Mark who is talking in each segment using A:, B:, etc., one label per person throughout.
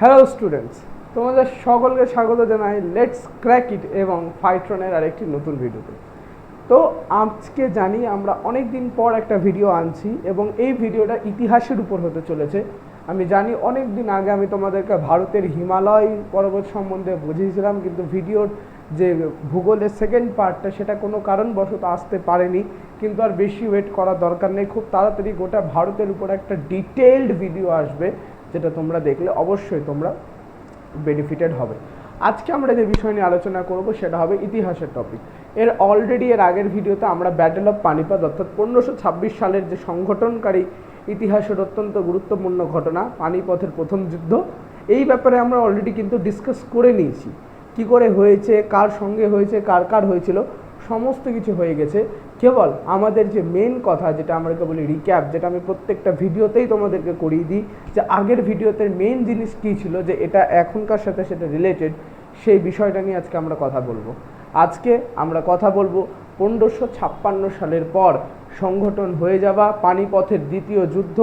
A: Hello students, তোমাদের সকলকে স্বাগত জানাই লেটস ক্র্যাক ইট এবং ফাইট্রনের আরেকটি নতুন ভিডিওতে। তো আজকে জানি আমরা অনেক দিন পর একটা ভিডিও আনছি এবং এই ভিডিওটা ইতিহাসের উপর হতে চলেছে। আমি জানি অনেক দিন আগে আমি তোমাদেরকে ভারতের হিমালয় পর্বত সম্বন্ধে বুঝিয়েছিলাম, কিন্তু ভিডিওর যে ভূগোলের সেকেন্ড পার্টটা সেটা কোনো কারণবশত আসতে পারেনি, কিন্তু আর বেশি ওয়েট করার দরকার নেই। খুব তাড়াতাড়ি গোটা ভারতের উপর একটা ডিটেইলড ভিডিও আসবে, যেটা তোমরা দেখলে অবশ্যই তোমরা বেনিফিটেড হবে। আজকে আমরা যে বিষয় নিয়ে আলোচনা করব সেটা হবে ইতিহাসের টপিক। এর আগের ভিডিওতে আমরা ব্যাটেল অফ পানিপথ অর্থাৎ 1526 সালের যে সংগঠনকারী ইতিহাসের অত্যন্ত গুরুত্বপূর্ণ ঘটনা পানিপথের প্রথম যুদ্ধ, এই ব্যাপারে আমরা অলরেডি কিন্তু ডিসকাস করে নিয়েছি। কি করে হয়েছে, কার সঙ্গে হয়েছে, কার কার হয়েছিল, সমস্ত কিছু হয়ে গেছে। কেবল আমাদের যে মেন কথা, যেটা আমরা বলি রিক্যাপ, যেটা আমি প্রত্যেকটা ভিডিওতেই তোমাদেরকে করিয়ে দিই, যে আগের ভিডিওতে মেন জিনিস কী ছিল, যে এটা এখনকার সাথে সেটা রিলেটেড, সেই বিষয়টা নিয়ে আজকে আমরা কথা বলবো। আজকে আমরা কথা বলবো 1556 সালের পর সংগঠন হয়ে যাওয়া পানিপথের দ্বিতীয় যুদ্ধ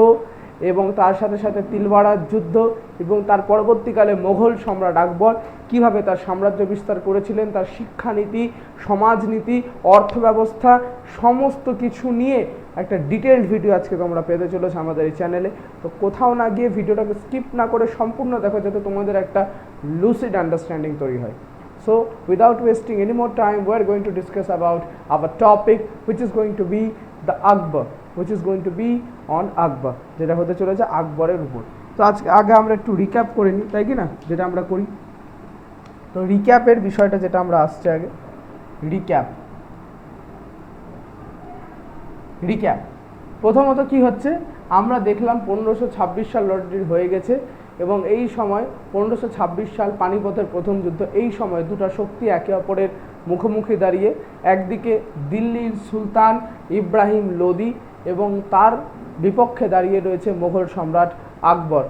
A: এবং তার সাথে সাথে তিলওয়াড়ার যুদ্ধ এবং তার পরবর্তীকালে মোঘল সম্রাট আকবর কিভাবে তার সাম্রাজ্য বিস্তার করেছিলেন, তার শিক্ষানীতি, সমাজনীতি, অর্থব্যবস্থা, সমস্ত কিছু নিয়ে একটা ডিটেলড ভিডিও আজকে তোমরা পেতে চলেছো আমাদের এই চ্যানেলে। তো কোথাও না গিয়ে ভিডিওটাকে স্কিপ না করে সম্পূর্ণ দেখো, যাতে তোমাদের একটা লুসিড আন্ডারস্ট্যান্ডিং তৈরি হয়। So without wasting any more time, we are going to discuss about our topic, which is going to be the Akbar, which is going to be on Akbar, যেটা হতে চলেছে আকবরের উপর। তো আজকে আগে আমরা একটু রিক্যাপ করে নিই, তাই কি না, যেটা আমরা করি। তো রিক্যাপের বিষয়টা যেটা আমরা আসছে আগে, রিক্যাপ প্রথমত কি হচ্ছে, আমরা দেখলাম 1526 সাল অলরেডি হয়ে গেছে এবং এই সময় 1526 সাল পানিপথের প্রথম যুদ্ধ। এই সময় দুটো শক্তি একে অপরের মুখোমুখি দাঁড়িয়ে, একদিকে দিল্লির সুলতান ইব্রাহিম লোদি এবং তার বিপক্ষে দাঁড়িয়ে রয়েছে মোগল সম্রাট আকবর।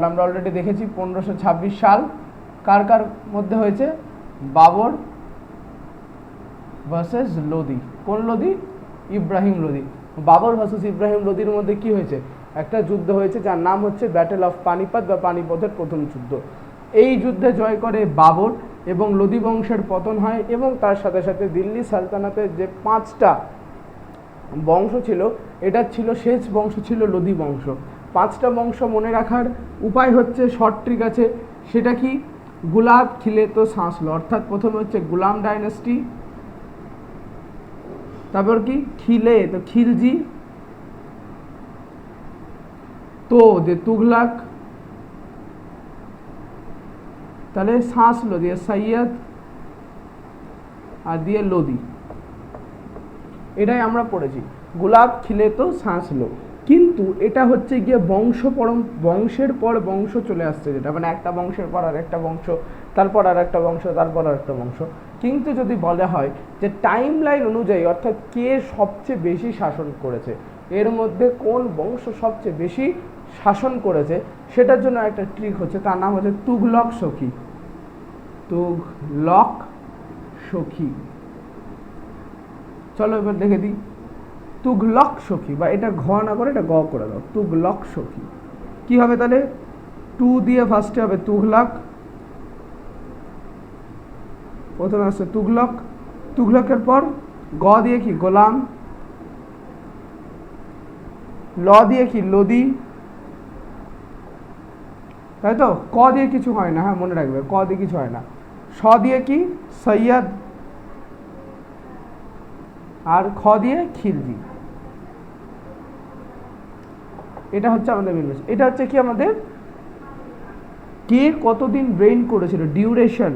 A: আমরা অলরেডি দেখেছি 1526 সাল কার কার মধ্যে হয়েছে, বাবর ভার্সেস লোদি। কোন লোদি? ইব্রাহিম লোদি। বাবর ভার্সেস ইব্রাহিম লোদির মধ্যে কি হয়েছে, একটা যুদ্ধ হয়েছে যার নাম হচ্ছে ব্যাটেল অফ পানিপথ বা পানিপথের প্রথম যুদ্ধ। এই যুদ্ধে জয় করে বাবর এবং লোদি বংশের পতন হয় এবং তার সাথে সাথে দিল্লি সালতানাতের যে 5টা বংশ ছিল, এটা ছিল শেষ বংশ ছিল লোদি বংশ। 5টা বংশ মনে রাখার উপায় হচ্ছে, শর্ট ট্রিক আছে, সেটা কি, গুলাব, খিলেতো, সাঁসলো। অর্থাৎ প্রথমে হচ্ছে গুলাম ডাইনেস্টি, তারপর কি খিলে তো খিলজি, তো যে তুগলাক, তাহলে সাঁসলো দিয়ে সৈয়দ আর দিয়ে লোদি। এটাই আমরা পড়েছি, গুলাব, খিলেতো, সাঁসলো। কিন্তু এটা হচ্ছে গিয়ে বংশের পর বংশ চলে আসছে, যেটা মানে একটা বংশের পর আর একটা বংশ, তারপর আর একটা বংশ, তারপর আর একটা বংশ। কিন্তু যদি বলা হয় যে টাইম লাইন অনুযায়ী, অর্থাৎ কে সবচেয়ে বেশি শাসন করেছে, এর মধ্যে কোন বংশ সবচেয়ে বেশি শাসন করেছে, সেটার জন্য একটা ট্রিক হচ্ছে, তার নাম হচ্ছে তুগলক সখী। চলো এবার দেখে দিই, তুগলক সখী, বা এটা ঘ না করে এটা গ করে দাও, তুগলক সখী। কি হবে তাহলে, টু দিয়ে ফার্স্টে হবে তুগলক, প্রথমে আসছে তুগলক, তুগলকের পর গ দিয়ে কি গোলাম, ল দিয়ে কি লোদি, তাই তো। ক দিয়ে কিছু হয় না, হ্যাঁ মনে রাখবে, ক দিয়ে কিছু হয় না। স দিয়ে কি সৈয়দ, আর খ দিয়ে খিলজি। এটা হচ্ছে আমাদের মেন। এটা হচ্ছে কি আমাদের কে কতদিন রেইন করেছিল, duration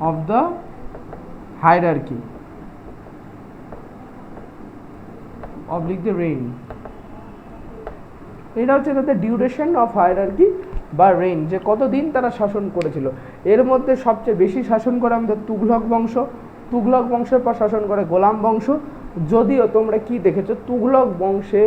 A: of the hierarchy oblique the rain. এটা হচ্ছে তাদের ডিউরেশন অফ হায়ারার্কি বা রেইন, যে কতদিন তারা শাসন করেছিল। এর মধ্যে সবচেয়ে বেশি শাসন করে আমাদের তুগলক বংশ, তুগলক বংশের পর শাসন করে গোলাম বংশ। যদিও তোমরা কি দেখেছো, তুগলক বংশে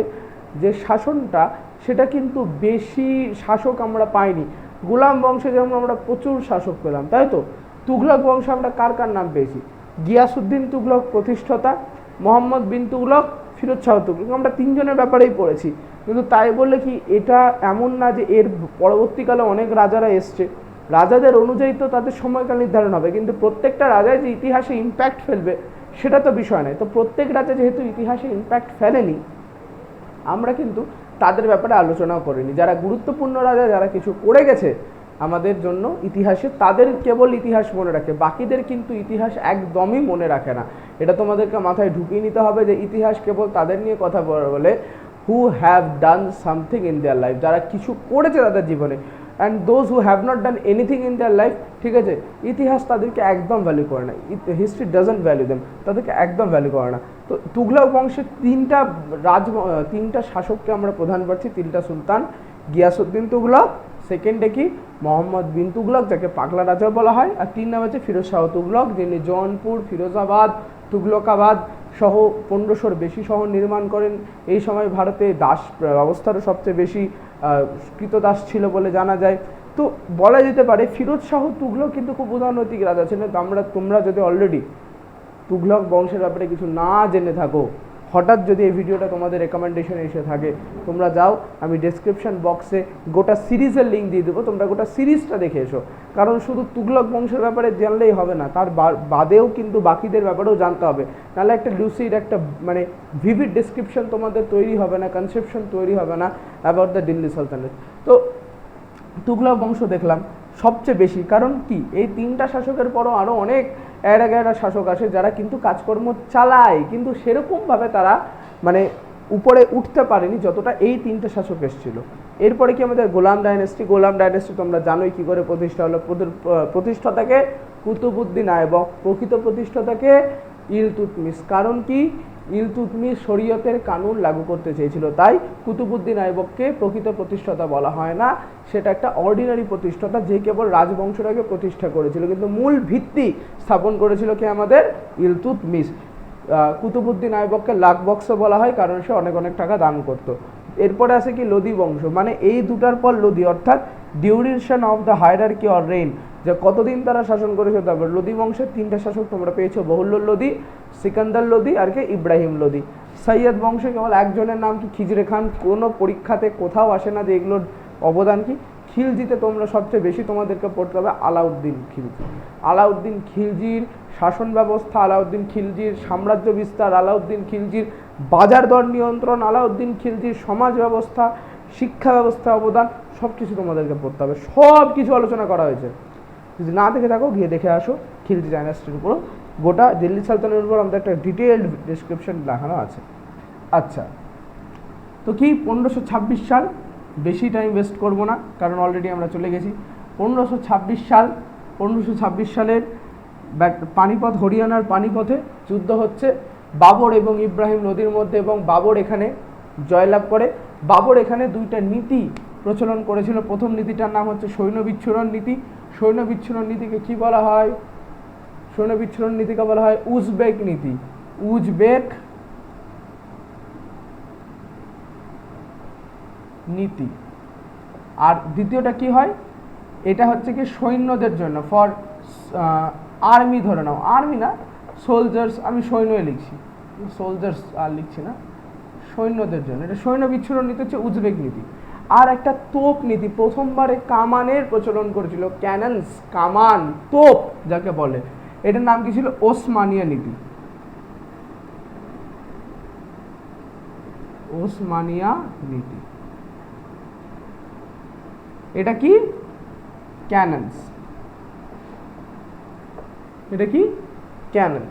A: যে শাসনটা, সেটা কিন্তু বেশি শাসক আমরা পাইনি। গোলাম বংশে যেমন আমরা প্রচুর শাসক পেলাম, তাই তো। তুগলক বংশে আমরা কার কার নাম পেয়েছি, গিয়াসউদ্দিন তুগলক প্রতিষ্ঠাতা, মোহাম্মদ বিন তুগলক ফিরোজ শাহ তুগলক, আমরা তিনজনের ব্যাপারেই পড়েছি। কিন্তু তাই বললে কি এটা এমন না যে এর পরবর্তীকালে অনেক রাজারা এসছে, রাজাদের অনুযায়ী তো তাদের সময়কাল নির্ধারণ হবে, কিন্তু প্রত্যেকটা রাজায় যে ইতিহাসে ইম্প্যাক্ট ফেলবে সেটা তো বিষয় নয়। তো প্রত্যেক রাজা যেহেতু ইতিহাসে ইম্প্যাক্ট ফেলেনি, আমরা কিন্তু তাদের ব্যাপারে আলোচনাও করিনি। যারা গুরুত্বপূর্ণ রাজা, যারা কিছু করে গেছে আমাদের জন্য ইতিহাসে, তাদের কেবল ইতিহাস মনে রাখে, বাকিদের কিন্তু ইতিহাস একদমই মনে রাখে না। এটা তোমাদেরকে মাথায় ঢুকিয়ে নিতে হবে যে ইতিহাস কেবল তাদের নিয়ে কথা বলে who have done something in their life, যারা কিছু করেছে তাদের জীবনে। And those who have not done anything in their life, ঠিক আছে, ইতিহাস তাদেরকে একদম ভ্যালু করে না, হিস্ট্রি ডাজন্ট ভ্যালু দেম, তাদেরকে একদম ভ্যালু করে না। তো তুগলক বংশের তিনটা শাসককে আমরা প্রধান পাচ্ছি, তিনটা সুলতান, গিয়াসউদ্দিন তুগলক, সেকেন্ডে কি মোহাম্মদ বিন তুগলক, যাকে পাগলা রাজা বলা হয়, আর 3 নাম হচ্ছে ফিরোজ শাহ তুগলক, যিনি জৌনপুর, ফিরোজাবাদ, তুগলকাবাদ সহ 1500-র বেশি শহর নির্মাণ করেন। এই সময় ভারতে দাস ব্যবস্থারও সবচেয়ে বেশি কৃতদাস ছিল বলে জানা যায়। তো বলা যেতে পারে ফিরোজ শাহ তুগলক কিন্তু খুব উদারনৈতিক রাজা ছিলেন। তোমরা যদি অলরেডি তুগলক বংশের ব্যাপারে কিছু না জেনে থাকো, হঠাৎ যদি এই ভিডিওটা তোমাদের রেকমেন্ডেশনে এসে থাকে, তোমরা যাও, আমি ডেসক্রিপশন বক্সে গোটা সিরিজের লিঙ্ক দিয়ে দেবো, তোমরা গোটা সিরিজটা দেখে এসো। কারণ শুধু তুগলক বংশের ব্যাপারে জানলেই হবে না, তার বাদেও কিন্তু বাকিদের ব্যাপারেও জানতে হবে, নাহলে একটা লুসিড একটা মানে ভিভিড ডেসক্রিপশন তোমাদের তৈরি হবে না, কনসেপশন তৈরি হবে না অ্যাবাউট দ্য দিল্লি সালতানেট। তো তুগলক বংশ দেখলাম সবচেয়ে বেশি, কারণ কি এই 3টা শাসকের পরও আরও অনেক এরা শাসক আসে যারা কিন্তু কাজকর্ম চালায়, কিন্তু সেরকমভাবে তারা মানে উপরে উঠতে পারেনি যতটা এই 3টে শাসক এসেছিল। এরপরে কি আমাদের গোলাম ডাইনেস্টি তোমরা জানোই কী করে প্রতিষ্ঠা হলো। প্রতিষ্ঠাতাকে কুতুবউদ্দিন আইবক, প্রকৃত প্রতিষ্ঠাতাকে ইলতুৎমিশ। কারণ কি ইলতুৎমিশ শরীয়তের কানুন লাগু করতে চেয়েছিল, তাই কুতুবউদ্দিন আইবককে প্রকৃত প্রতিষ্ঠাতা বলা হয় না, সেটা একটা অর্ডিনারি প্রতিষ্ঠাতা যে কেবল রাজবংশটাকে প্রতিষ্ঠা করেছিল, কিন্তু মূল ভিত্তি স্থাপন করেছিল কি আমাদের ইলতুৎমিশ। কুতুবউদ্দিন আইবককে লাখ বক্স বলা হয় কারণ সে অনেক অনেক টাকা দান করত। এরপরে আছে কি লোদি বংশ, মানে এই দুটার পর লোদি, অর্থাৎ duration of the hierarchy or rain, যে কতদিন তারা শাসন করেছে। তারপর লোদি বংশের 3টে শাসক তোমরা পেয়েছো, বহুল্লুর লোদি, সিকান্দার লোদি আর কে ইব্রাহিম লোদি। সৈয়দ বংশে কেবল একজনের নাম কি খিজরে খান, কোনো পরীক্ষাতে কোথাও আসে না যে এগুলোর অবদান কি। খিলজিতে তোমরা সবচেয়ে বেশি তোমাদেরকে পড়তে হবে আলাউদ্দিন খিলজি। আলাউদ্দিন খিলজির শাসন ব্যবস্থা, আলাউদ্দিন খিলজির সাম্রাজ্য বিস্তার, আলাউদ্দিন খিলজির বাজার দর নিয়ন্ত্রণ, আলাউদ্দিন খিলজির সমাজ ব্যবস্থা, শিক্ষা ব্যবস্থা অবদান, সব কিছু তোমাদেরকে পড়তে হবে, সব কিছু আলোচনা করা হয়েছে। যদি না দেখে থাকো গিয়ে দেখে আসো, খিলজি ডাইনাস্টির উপর গোটা দিল্লি সালতানের উপর আমাদের একটা ডিটেলড ডেসক্রিপশন দেখানো আছে। আচ্ছা, তো কি 1526 সাল, বেশি টাইম ওয়েস্ট করবো না কারণ অলরেডি আমরা চলে গেছি। 1526 সালের পানিপথ, হরিয়ানার পানিপথে যুদ্ধ হচ্ছে বাবর এবং ইব্রাহিম লোদির মধ্যে, এবং বাবর এখানে জয়লাভ করে। বাবর এখানে 2টা নীতি প্রচলন করেছিল। প্রথম নীতিটার নাম হচ্ছে সৈন্য বিচ্ছুরণ নীতি। সৈন্য বিচ্ছুরণ নীতিকে কি বলা হয়? সৈন্য বিচ্ছুরণ নীতিকে বলা হয় উজবেক নীতি, উজবেক নীতি। আর দ্বিতীয়টা কি হয়, এটা হচ্ছে কি সৈন্যদের জন্য, ফর আর্মি ধরে নাও, আর্মি না সোলজার্স, আমি সৈন্যই লিখছি, সোলজার্স আর লিখছি না, সৈন্যদের জন্য। এটা সৈন্য বিচ্ছুরণ নীতি হচ্ছে উজবেক নীতি। আর একটা তোপ নীতি, প্রথমবারে কামানের প্রচলন করেছিল, ক্যাননস, কামান, তোপ যাকে বলে, এটার নাম কি ছিল? ওসমানিয়া নীতি। ওসমানিয়া নীতি, এটা কি? ক্যাননস, এটা কি? ক্যানন।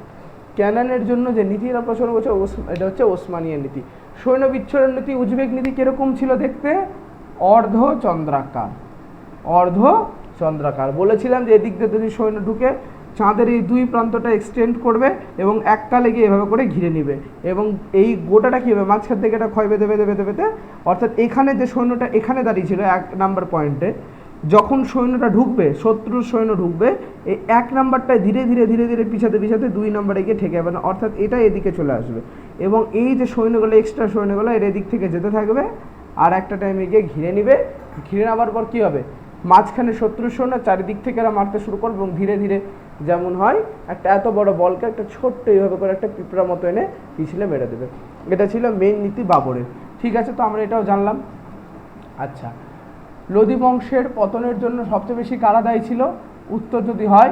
A: ক্যাননের জন্য যে নীতিটা প্রচলন করছে এটা হচ্ছে ওসমানিয়া নীতি। সৈন্য বিচ্ছুরণ নীতি, উজবেক নীতি কিরকম ছিল দেখতে? অর্ধচন্দ্রাকার, অর্ধচন্দ্রাকার। বলেছিলাম যে এদিক দিয়ে যদি সৈন্য ঢুকে চাঁদের এই 2 প্রান্তটা এক্সটেন্ড করবে এবং এককালে গিয়ে এভাবে করে ঘিরে নেবে, এবং এই গোটাটা কী হবে, মাঝখান থেকে এটা ক্ষয় বেঁধে বেঁধে বেঁধে বেঁধে, অর্থাৎ এখানে যে সৈন্যটা এখানে দাঁড়িয়ে ছিল 1 নাম্বার পয়েন্টে, যখন সৈন্যটা ঢুকবে, শত্রুর সৈন্য ঢুকবে, এই 1 নাম্বারটায় ধীরে ধীরে ধীরে ধীরে পিছাতে পিছাতে 2 নাম্বারে গিয়ে ঠেকে যাবে না, অর্থাৎ এটা এদিকে চলে আসবে, এবং এই যে সৈন্যগুলো, এক্সট্রা সৈন্যগুলো এর এদিক থেকে যেতে থাকবে, আর একটা টাইমে গিয়ে ঘিরে নিবে। ঘিরে নেওয়ার পর কী হবে, মাঝখানে শত্রুর সৈন্য, চারিদিক থেকে এরা মারতে শুরু করবে, এবং ধীরে ধীরে যেমন হয় একটা এত বড় বলকে একটা ছোট্ট এইভাবে করে একটা পিঁপড়া মতো এনে পিছলে মেরে দেবে। এটা ছিল মেইন নীতি বাবরের। ঠিক আছে, তো আমরা এটাও জানলাম। আচ্ছা, লোদি বংশের পতনের জন্য সবচেয়ে বেশি কারা দায়ী ছিল? উত্তর যদি হয়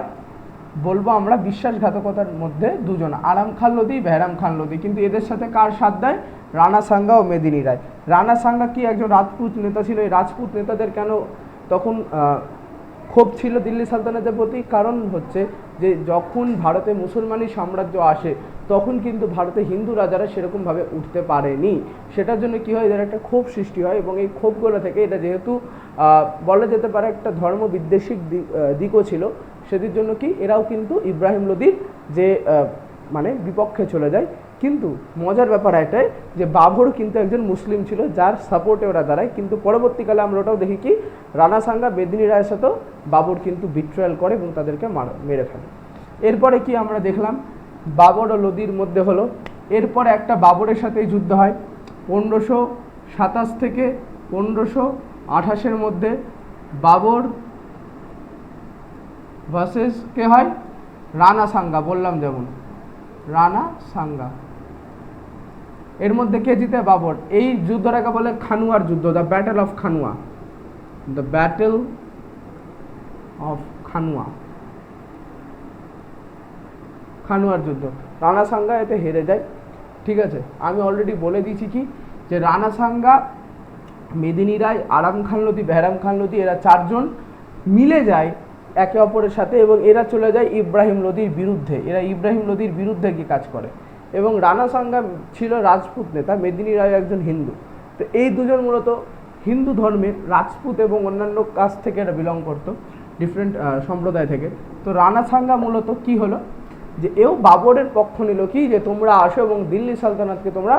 A: বলবো আমরা বিশ্বাসঘাতকতার মধ্যে দুজন, আরাম খান লোদি, বেহরাম খান লোদি। কিন্তু এদের সাথে কার সাথ দেয়? রানা সাঙ্গা ও মেদিনী রায়। রানা সাঙ্গা কি একজন রাজপুত নেতা ছিল? এই রাজপুত নেতাদের কেন তখন ক্ষোভ ছিল দিল্লি সালতানাতের প্রতি? কারণ হচ্ছে যে যখন ভারতে মুসলমানি সাম্রাজ্য আসে তখন কিন্তু ভারতে হিন্দু রাজারা সেরকমভাবে উঠতে পারেনি। সেটার জন্য কী হয়, এদের একটা ক্ষোভ সৃষ্টি হয়, এবং এই ক্ষোভগুলো থেকে এটা যেহেতু বলা যেতে পারে একটা ধর্মবিদ্বেষিক দিকও ছিল, সেটির জন্য কি এরাও কিন্তু ইব্রাহিম লোদির যে মানে বিপক্ষে চলে যায়। কিন্তু মজার ব্যাপার এটাই যে বাবর কিন্তু একজন মুসলিম ছিল যার সাপোর্টে ওরা দাঁড়ায়। কিন্তু পরবর্তীকালে আমরা ওটাও দেখি কি রানা সাঙ্গা মেদিনী রায়ের সাথেও বাবর কিন্তু বিট্রয়াল করে এবং তাদেরকে মেরে ফেলে। এরপরে কি আমরা দেখলাম, বাবর ও লোদির মধ্যে হলো, এরপরে একটা বাবরের সাথেই যুদ্ধ হয় 1527 থেকে 1528 মধ্যে। বাবর ভার্সেস কে হয়? রানা সাঙ্গা। বললাম যেমন রানা সাঙ্গা, এর মধ্যে কে জিতে? বাবর। এই যুদ্ধটাকে বলে খানুয়ার যুদ্ধ, the battle of Khanua, the battle of Khanua, খানুয়ার যুদ্ধ। রানা সাঙ্গা এতে হেরে যায়। ঠিক আছে, আমি অলরেডি বলে দিয়েছি কি যে রানা সাঙ্গা, মেদিনী রায়, আরাম খান লোদি, বেহরাম খান লোদি এরা চারজন মিলে যায় একে অপরের সাথে এবং এরা চলে যায় ইব্রাহিম লোদির বিরুদ্ধে। এরা ইব্রাহিম লোদির বিরুদ্ধে কি কাজ করে, এবং রানা সাঙ্গা ছিল রাজপুত নেতা, মেদিনী রায় একজন হিন্দু। তো এই দুজন মূলত হিন্দু ধর্মের রাজপুত এবং অন্যান্য কাস্ট থেকে এরা বিলং করতো, ডিফারেন্ট সম্প্রদায় থেকে। তো রানা সাঙ্গা মূলত কি হলো যে এও বাবরের পক্ষ নিল কি যে তোমরা আসো এবং দিল্লি সালতানাতকে তোমরা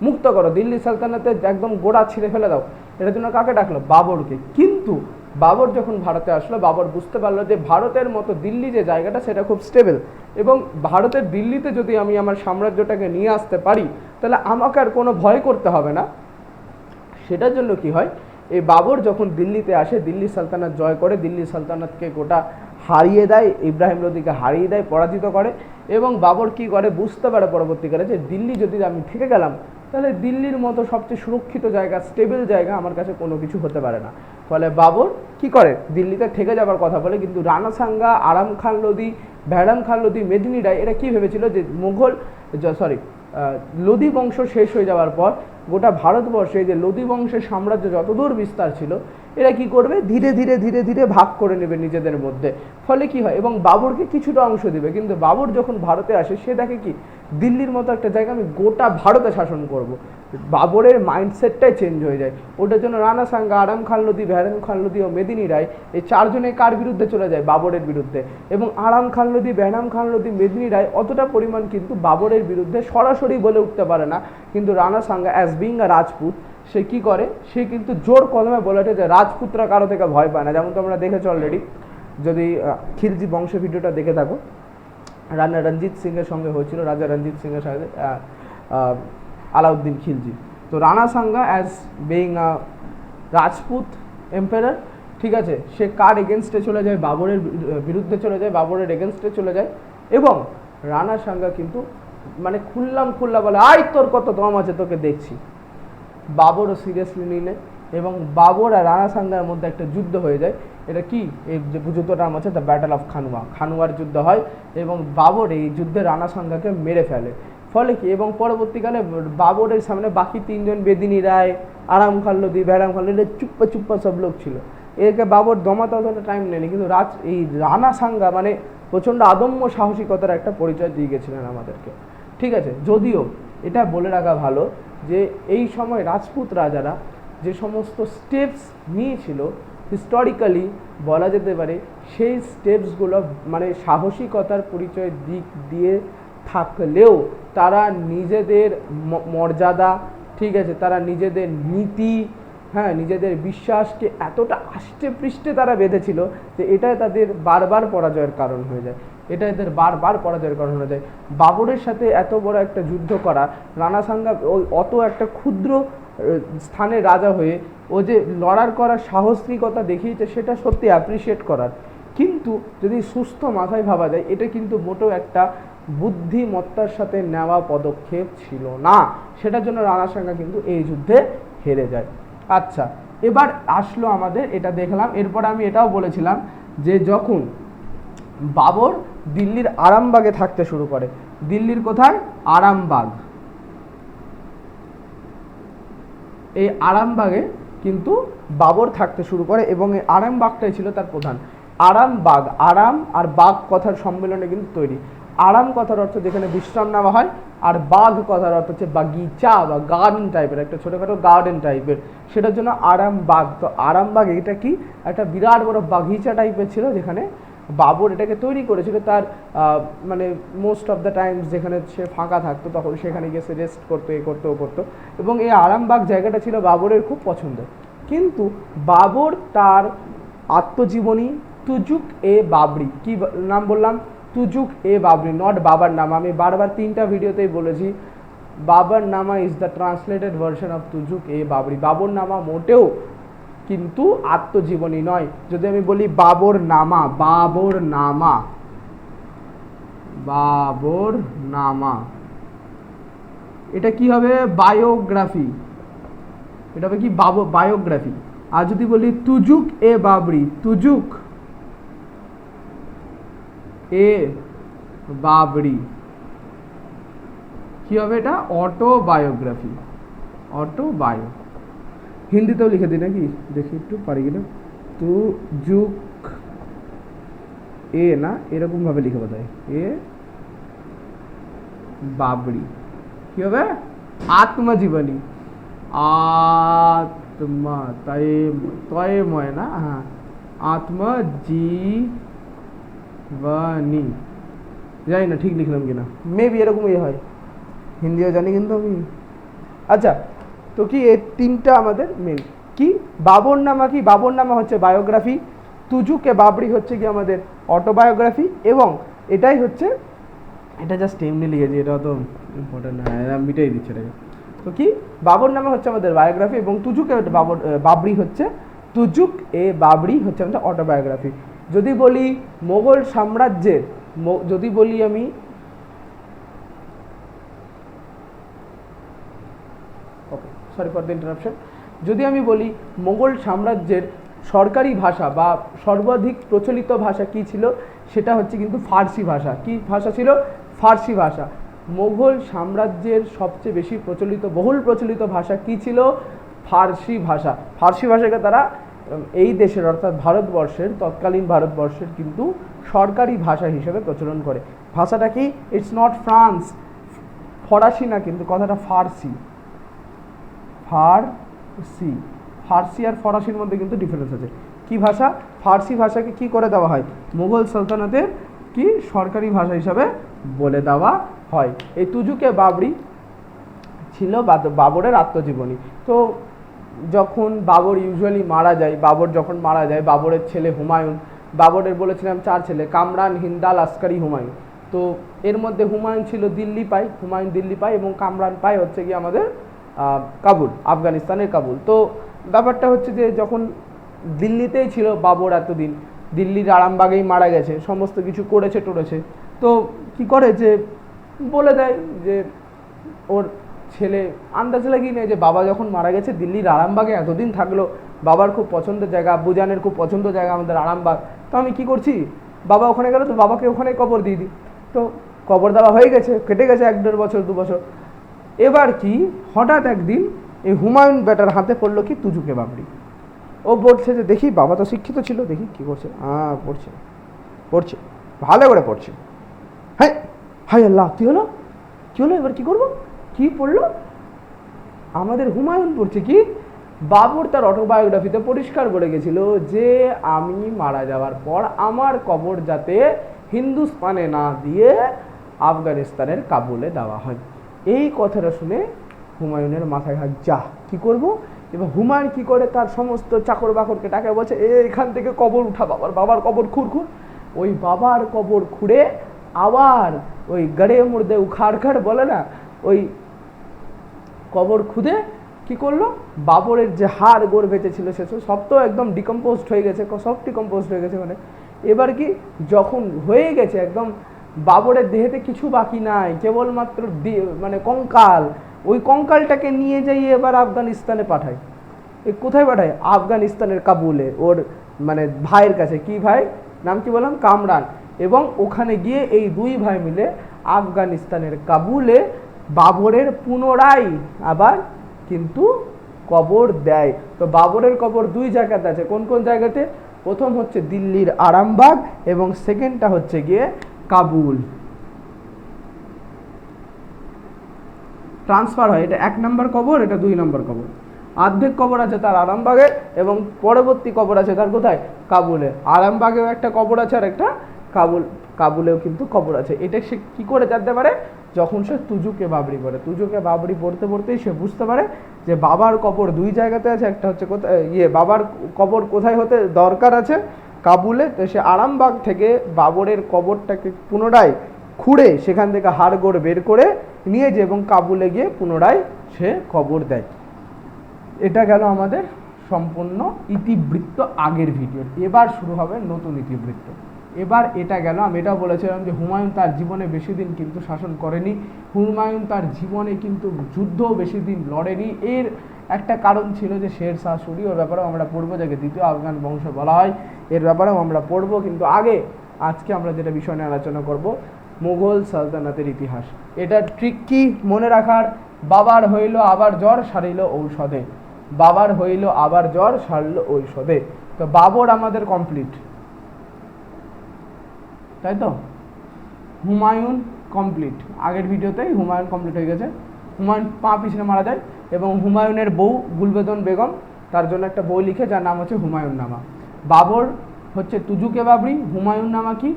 A: মুক্ত করো, দিল্লি সালতানাতের একদম গোড়া ছিঁড়ে ফেলে দাও। এটার জন্য কাকে ডাকলো? বাবরকে। কিন্তু বাবর যখন ভারতে আসলো, বাবর বুঝতে পারলো যে ভারতের মতো দিল্লি যে জায়গাটা সেটা খুব স্টেবল, এবং ভারতের দিল্লিতে যদি আমি আমার সাম্রাজ্যটাকে নিয়ে আসতে পারি তাহলে আমাকে আর কোনো ভয় করতে হবে না। সেটার জন্য কি হয়, এই বাবর যখন দিল্লিতে আসে, দিল্লি সালতানাত জয় করে, দিল্লি সালতানাতকে গোটা হারিয়ে দেয়, ইব্রাহিম লোদিকে হারিয়ে দেয়, পরাজিত করে। এবং বাবর কি করে, বুঝতে পারে পরবর্তীকালে যে দিল্লি যদি আমি থেকে গেলাম তাহলে দিল্লির মতো সবচেয়ে সুরক্ষিত জায়গা, স্টেবল জায়গা আমার কাছে কোনো কিছু হতে পারে না। ফলে বাবর কি করে, দিল্লিতে থেকে যাবার কথা বলে। কিন্তু রানা সাঙ্গা, আরাম খান লোদি, বেহরাম খান লোদি, মেদিনী রায় এরা কী ভেবেছিল যে লোদি বংশ শেষ হয়ে যাওয়ার পর গোটা ভারতবর্ষে যে লোদি বংশের সাম্রাজ্য যতদূর বিস্তার ছিল এরা কি করবে, ধীরে ধীরে ধীরে ধীরে ভাগ করে নেবে নিজেদের মধ্যে। ফলে কি হয়, এবং বাবরকে কিছুটা অংশ দিবে। কিন্তু বাবর যখন ভারতে আসে সে দেখে কি দিল্লির মতো একটা জায়গা আমি গোটা ভারতে শাসন করব। বাবরের মাইন্ডসেটটাই চেঞ্জ হয়ে যায়। ওটার জন্য রানা সাঙ্গা, আরাম খান লোদি, বেহরাম খান লোদি ও মেদিনী রায় এই চারজনে কার বিরুদ্ধে চলে যায়? বাবরের বিরুদ্ধে। এবং আরাম খান লোদি, বেহরাম খান লোদি, মেদিনী রায় অতটা পরিমাণ কিন্তু বাবরের বিরুদ্ধে সরাসরি বলে উঠতে পারে না। কিন্তু Rana Sanga as being a Rajput সে কি করে, সে কিন্তু জোর কদমে বলে ওঠে যে রাজপুতরা কারো থেকে ভয় পায় না। যেমন তোমরা দেখেছো অলরেডি, যদি খিলজি বংশ ভিডিওটা দেখে থাকো, রানা রঞ্জিত সিংয়ের সঙ্গে হয়েছিল, রাজা রঞ্জিত সিংয়ের সাথে আলাউদ্দিন খিলজি। তো Rana Sanga as being a Rajput empire, ঠিক আছে, সে কার এগেনস্টে চলে যায়? বাবরের বিরুদ্ধে চলে যায়, বাবরের এগেনস্টে চলে যায়। এবং রানা সাঙ্গা কিন্তু মানে খুল্লা বলে, আয় তোর কত দম আছে তোকে দেখছি। বাবরও সিরিয়াসলি নিলে এবং বাবর আর রানা সাঙ্গার মধ্যে একটা যুদ্ধ হয়ে যায়। এটা কি, এই যে যুদ্ধটার নাম হচ্ছে দ্য ব্যাটেল অফ খানুয়া, খানুয়ার যুদ্ধ হয় এবং বাবর এই যুদ্ধে রানা সাঙ্গাকে মেরে ফেলে। ফলে কি, এবং পরবর্তীকালে বাবরের সামনে বাকি তিনজন, বেদিনী রায়, আরাম খান লোদি, বেহরাম খান লোদি, চুপ্পা সব লোক ছিল। একে বাবর দমাতে অতটা টাইম নেয়নি। কিন্তু এই রানা সাঙ্গা মানে প্রচণ্ড আদম্য সাহসিকতার একটা পরিচয় দিয়ে গেছিলেন আমাদেরকে। ঠিক আছে, যদিও এটা বলে রাখা ভালো যে এই সময় রাজপুত রাজারা যে সমস্ত স্টেপস নিয়েছিল হিস্টোরিক্যালি বলা যেতে পারে সেই স্টেপসগুলো মানে সাহসিকতার পরিচয় দিক দিয়ে থাকলেও তারা নিজেদের মর্যাদা, ঠিক আছে, তারা নিজেদের নীতি, হ্যাঁ, নিজেদের বিশ্বাসকে এতটা আষ্টে পৃষ্ঠে তারা বেঁধেছিল যে এটাই তাদের বারবার পরাজয়ের কারণ হয়ে যায়। এটা এদের বারবার পরাজয়ের কারণ হয়ে যায়। বাবরের সাথে এত বড় একটা যুদ্ধ করা, রানা সাঙ্গা ওই অত একটা ক্ষুদ্র স্থানে রাজা হয়ে ও যে লড়ার করার সাহসিকতা দেখিয়েছে সেটা সত্যি অ্যাপ্রিসিয়েট করার। কিন্তু যদি সুস্থ মাথায় ভাবা যায় এটা কিন্তু মোটেও একটা বুদ্ধিমত্তার সাথে নেওয়া পদক্ষেপ ছিল না, সেটার জন্য রানা সাঙ্গা কিন্তু এই যুদ্ধে হেরে যায়। আচ্ছা, এবার আসলো আমাদের, এটা দেখলাম, এরপর আমি এটাও বলেছিলাম যে যখন বাবর দিল্লির আরামবাগে থাকতে শুরু করে, দিল্লির কোথায়? আরামবাগ, এই আরামবাগে কিন্তু বাবর থাকতে শুরু করে এবং এই আরামবাগটাই ছিল তার প্রধান। আরামবাগ, আরাম আর বাগ কথার সম্মেলনে কিন্তু তৈরি। আরাম কথার অর্থ যেখানে বিশ্রাম নেওয়া হয়, আর বাগ কথার অর্থ হচ্ছে বাগিচা বা গার্ডেন টাইপের, একটা ছোটোখাটো গার্ডেন টাইপের, সেটার জন্য আরামবাগ। তো আরামবাগ এটা কি? একটা বিরাট বড় বাগিচা টাইপের ছিল, যেখানে বাবর এটাকে তৈরি করেছিল তার মানে মোস্ট অফ দ্য টাইমস যেখানে সে ফাঁকা থাকতো তখন সেখানে গিয়ে সে রেস্ট করতো, এ করতো, ও করতো, এবং এই আরামবাগ জায়গাটা ছিল বাবরের খুব পছন্দের। কিন্তু বাবর তার আত্মজীবনী তুজুক এ বাবরি, কি নাম বললাম? তুজুক এ বাবরি, নট বাবার নামা। আমি বারবার 3টা ভিডিওতেই বলেছি বাবার নামা is the translated version of Tuzuk e Baburi. Baburnama মোটেও কিন্তু আত্মজীবনী নয়। যদি আমি বলি বাবর নামা, বাবর নামা, বাবর নামা, এটা কি হবে? বায়োগ্রাফি, এটা হবে কি? বায়োগ্রাফি। আর যদি বলি তুজুক এ বাবরি, তুজুক এ বাবরি, কি হবে? এটা অটোবায়োগ্রাফি, অটোবায়ো। হিন্দিতেও লিখে দিই নাকি, দেখি একটু পারি কিনা। তুজুক এ না, এরকম ভাবে লিখে বোধহয়, এ বাবরি, কি হবে? আত্মজীবনী, আত্মা তয়ময় না, হ্যাঁ, আত্মজীবনী। জানি না ঠিক লিখলাম কিনা, মেবি এরকমই হয়, হিন্দিও জানি কিন্তু আমি। আচ্ছা, তো কি এই 3টা আমাদের মেন। কি বাবর নামা? কি বাবর নামা হচ্ছে বায়োগ্রাফি, তুজুকে বাবরি হচ্ছে কি আমাদের অটোবায়োগ্রাফি, এবং এটাই হচ্ছে, এটা জাস্ট এমনি লিখেছি, এটা তো ইম্পর্টেন্ট না, মিটাই দিচ্ছে এটাকে। তো কি বাবর নামা হচ্ছে আমাদের বায়োগ্রাফি এবং তুজুকে বাবরি হচ্ছে, তুজুক এ বাবরি হচ্ছে আমাদের অটোবায়োগ্রাফি। যদি বলি মোগল সাম্রাজ্যের, যদি বলি আমি সরি ফর দ্য ইন্টারাপশন, যদি আমি বলি মোগল সাম্রাজ্যের সরকারি ভাষা বা সর্বাধিক প্রচলিত ভাষা কি ছিল, সেটা হচ্ছে কিন্তু ফার্সি ভাষা। কি ভাষা ছিল? ফার্সি ভাষা। মোগল সাম্রাজ্যের সবচেয়ে বেশি প্রচলিত, বহুল প্রচলিত ভাষা কি ছিল? ফার্সি ভাষা। ফার্সি ভাষাকে তারা এই দেশের অর্থাৎ ভারতবর্ষের, তৎকালীন ভারতবর্ষের কিন্তু সরকারি ভাষা হিসেবে প্রচলন করে। ভাষাটা কি? ইটস নট ফ্রান্স, ফরাসি না, কিন্তু কথাটা ফার্সি, ফার্সি। ফার্সি আর ফরাসির মধ্যে কিন্তু ডিফারেন্স আছে। কি ভাষা? ফার্সি ভাষাকে কি করে দেওয়া হয়? মুঘল সালতানাতের কি সরকারি ভাষা হিসাবে বলে দেওয়া হয়। এই তুজুকে বাবরি ছিল বাবরের আত্মজীবনী। তো যখন বাবর ইউজুয়ালি মারা যায়, বাবর যখন মারা যায়, বাবরের ছেলে হুমায়ুন, বাবরের বলেছিলাম 4 ছেলে, কামরান, হিন্দাল, আসকারি, হুমায়ুন। তো এর মধ্যে হুমায়ুন ছিল দিল্লি পায়, হুমায়ুন দিল্লি পায়, এবং কামরান পায় হচ্ছে কি আমাদের কাবুল, আফগানিস্তানের কাবুল। তো ব্যাপারটা হচ্ছে যে যখন দিল্লিতেই ছিল বাবর এতদিন, দিল্লির আরামবাগেই মারা গেছে, সমস্ত কিছু করেছে টরেছে, তো কি করে যে বলে দেয় যে ওর ছেলে আন্দাজ লাগিয়ে নেয় যে বাবা যখন মারা গেছে দিল্লির আরামবাগে এতদিন থাকলো, বাবার খুব পছন্দের জায়গা, আব্বুজানের খুব পছন্দের জায়গা আমাদের আরামবাগ, তো আমি কি করছি, বাবা ওখানে গেল তো বাবাকে ওখানে কবর দিয়ে দিই। তো কবর দেওয়া হয়ে গেছে, কেটে গেছে 1-1.5 বছর 2 বছর। এবার কি হঠাৎ একদিন এই হুমায়ুন বেটার হাতে পড়লো কি তুজুকে বাবরি। ও বলছে যে দেখি বাবা তো শিক্ষিত ছিল, দেখি কি করছে, পড়ছে পড়ছে ভালো করে পড়ছে। হ্যাঁ, হাই আল্লাহ, কী হলো কী হলো, এবার কী করবো, কী পড়লো? আমাদের হুমায়ুন পড়ছে কি, বাবর তার অটোবায়োগ্রাফিতে পরিষ্কার করে গেছিল যে আমি মারা যাওয়ার পর আমার কবর যাতে হিন্দুস্তানে না দিয়ে আফগানিস্তানের কাবুলে দেওয়া হয়। এই কথাটা শুনে হুমায়ুনের মাথায় হাত, যা কী করবো। এবার হুমায়ুন কী করে, তার সমস্ত চাকর বাকরকে টাকা বলছে এখান থেকে কবর উঠা, বাবার কবর খুঁড়। ওই বাবার কবর খুঁড়ে আবার ওই গড়ে মুর্দে উখাড় বলে না, ওই কবর খুঁড়ে কি করলো, বাবরের যে হাড় গোড় বেঁচেছিল সে সব তো একদম ডিকম্পোজড হয়ে গেছে, সব ডিকম্পোজড হয়ে গেছে। মানে এবার কি যখন হয়ে গেছে একদম বাবরের দেহেতে কিছু বাকি নাই, কেবলমাত্র মানে কঙ্কাল। ওই কঙ্কালটাকে নিয়ে যাই এবার আফগানিস্তানে পাঠায়। এ কোথায় পাঠায়? আফগানিস্তানের কাবুলে, ওর মানে ভাইয়ের কাছে। কি ভাই নাম কি বললাম? কামরান। এবং ওখানে গিয়ে এই দুই ভাই মিলে আফগানিস্তানের কাবুলে বাবরের পুনরায় আবার কিন্তু কবর দেয়। তো বাবরের কবর দুই জায়গাতে আছে। কোন কোন জায়গাতে? প্রথম হচ্ছে দিল্লির আরামবাগ এবং সেকেন্ডটা হচ্ছে গিয়ে কাবুল। ট্রান্সফার হয়, এটা 1 নম্বর কবর, এটা 2 নম্বর কবর। অর্ধেক কবর আছে তার আরামবাগে এবং পরবর্তী কবর আছে তার কোথায়? কাবুলে। আরামবাগেও একটা কবর আছে আর একটা কাবুলেও কিন্তু কবর আছে। এটা সে কী করে জানতে পারে? যখন সে তুজুকে বাবরি পড়ে। তুজুকে বাবরি পড়তে পড়তেই সে বুঝতে পারে যে বাবার কবর দুই জায়গাতে আছে। একটা হচ্ছে কোথায়, বাবার কবর কোথায় হতে দরকার আছে? কাবুলে। তো সে আরামবাগ থেকে বাবরের কবরটাকে পুনরায় খুঁড়ে সেখান থেকে হাড়গোড় বের করে নিয়ে যায় এবং কাবুলে গিয়ে পুনরায় সে কবর দেয়। এটা গেল আমাদের সম্পূর্ণ ইতিবৃত্ত আগের ভিডিওর। এবার শুরু হবে নতুন ইতিবৃত্ত। এবার এটা গেল, আমি এটাও বলেছিলাম যে হুমায়ুন তার জীবনে বেশি দিন কিন্তু শাসন করেনি। হুমায়ুন তার জীবনে কিন্তু যুদ্ধও বেশি দিন লড়েনি। এর একটা কারণ ছিল যে শের শাহ সুরি, ওর ব্যাপারেও আমরা পড়বো, যাকে দ্বিতীয় আফগান বংশ বলা হয়, এর ব্যাপারেও আমরা পড়বো। কিন্তু আজকে আমরা যেটা বিষয় নিয়ে আলোচনা করব, মুঘল সালতানাতের ইতিহাস। এটা ট্রিক কি মনে রাখার? বাবার হইল আবার জ্বর, সারিল ঔষধে। বাবার হইল আবার জ্বর, সারল ঔষধে। তো বাবর আমাদের কমপ্লিট, তাই তো? হুমায়ুন কমপ্লিট। আগের ভিডিওতেই হুমায়ুন কমপ্লিট হয়ে গেছে। হুমায়ুন পা পিছনে মারা যায় এবং হুমায়ুনের বউ গুলবেদন বেগম তার জন্য একটা বই লিখে, যার নাম হচ্ছে হুমায়ুন নামা। বাবর হচ্ছে তুজুকে বাবরি, হুমায়ুন নামা কি?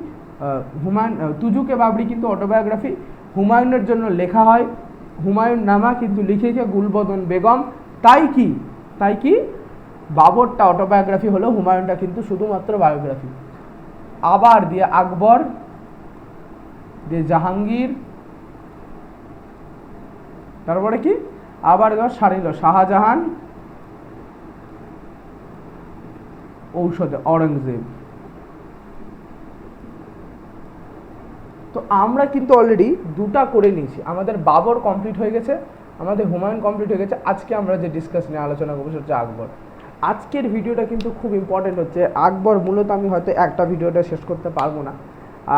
A: তুজুকে বাবরি কিন্তু অটোবায়োগ্রাফি, হুমায়ুনের জন্য লেখা হয়। হুমায়ুন নামা কিন্তু লিখেছে গুলবদন বেগম। তাই কি বাবরটা অটোবায়োগ্রাফি হলো, হুমায়ুনটা কিন্তু শুধুমাত্র বায়োগ্রাফি। আবার দিয়ে আকবর, দিয়ে জাহাঙ্গীর, তারপরে কি আবার সারিল শাহজাহান, ঔষধে অরঙ্গজেব। তো আমরা কিন্তু অলরেডি দুটা করে নিয়েছি। আমাদের বাবর কমপ্লিট হয়ে গেছে, আমাদের হুমায়ুন কমপ্লিট হয়ে গেছে। আজকে আমরা যে ডিসকাস নিয়ে আলোচনা করবো সেটা হচ্ছে আকবর। আজকের ভিডিওটা কিন্তু খুব ইম্পর্টেন্ট হচ্ছে। আকবর মূলত আমি হয়তো একটা ভিডিওটা শেষ করতে পারবো না,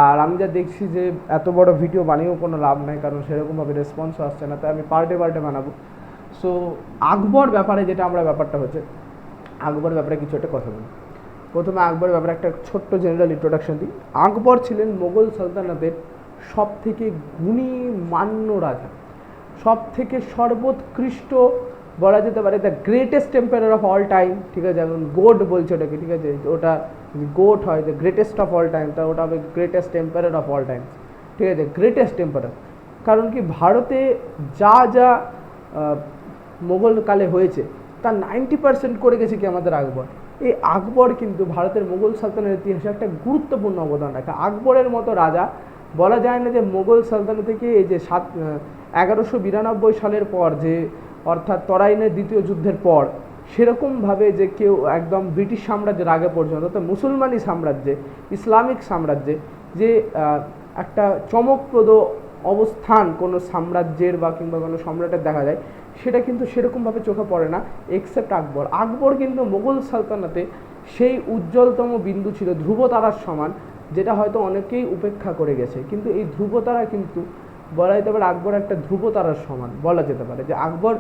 A: আর আমি যা দেখছি যে এত বড় ভিডিও বানিয়েও কোনো লাভ নাই, কারণ সেরকমভাবে রেসপন্সও আসছে না। তাই আমি পার্টে বানাবো। সো আকবর ব্যাপারে যেটা আমরা ব্যাপারটা হচ্ছে, আকবর ব্যাপারে কিছু একটা কথা বলি। প্রথমে আকবরের ব্যাপারে একটা ছোট্ট জেনারেল ইন্ট্রোডাকশন দিই। আকবর ছিলেন মোগল সালতানাতের সব থেকে গুণী মান্য রাজা, সব থেকে সর্বোৎকৃষ্ট বলা যেতে পারে, the greatest empire of all time. ঠিক আছে, যেমন গোট বলছে ওটাকে, ঠিক আছে, ওটা গোট হয় the greatest of all time, তা ওটা হবে greatest empire of all time. ঠিক আছে, গ্রেটেস্ট এম্পায়ার। কারণ কি ভারতে যা মোগল কালে হয়েছে তার 90% করে গেছে কি আমাদের আকবর। এই আকবর কিন্তু ভারতের মোগল সালতানাতের ইতিহাসে একটা গুরুত্বপূর্ণ অবদান রাখে। আকবরের মতো রাজা বলা যায় না যে মোগল সালতানাত থেকে এই যে 1192 সালের পর, যে অর্থাৎ তরাইনের দ্বিতীয় যুদ্ধের পর, সেরকমভাবে যে কেউ একদম ব্রিটিশ সাম্রাজ্যের আগে পর্যন্ত, অর্থাৎ মুসলমানি সাম্রাজ্যে, ইসলামিক সাম্রাজ্যে যে একটা চমকপ্রদ অবস্থান কোনো সাম্রাজ্যের বা কিংবা কোনো সম্রাটের দেখা যায়, সেটা কিন্তু সেরকমভাবে চোখে পড়ে না এক্সেপ্ট আকবর। আকবর কিন্তু মোগল সালতানাতে সেই উজ্জ্বলতম বিন্দু ছিল, ধ্রুবতারার সমান, যেটা হয়তো অনেকেই উপেক্ষা করে গেছে। কিন্তু এই ধ্রুবতারা কিন্তু বলা যেতে পারে আকবর একটা ধ্রুবতারার সমান বলা যেতে পারে। যে আকবর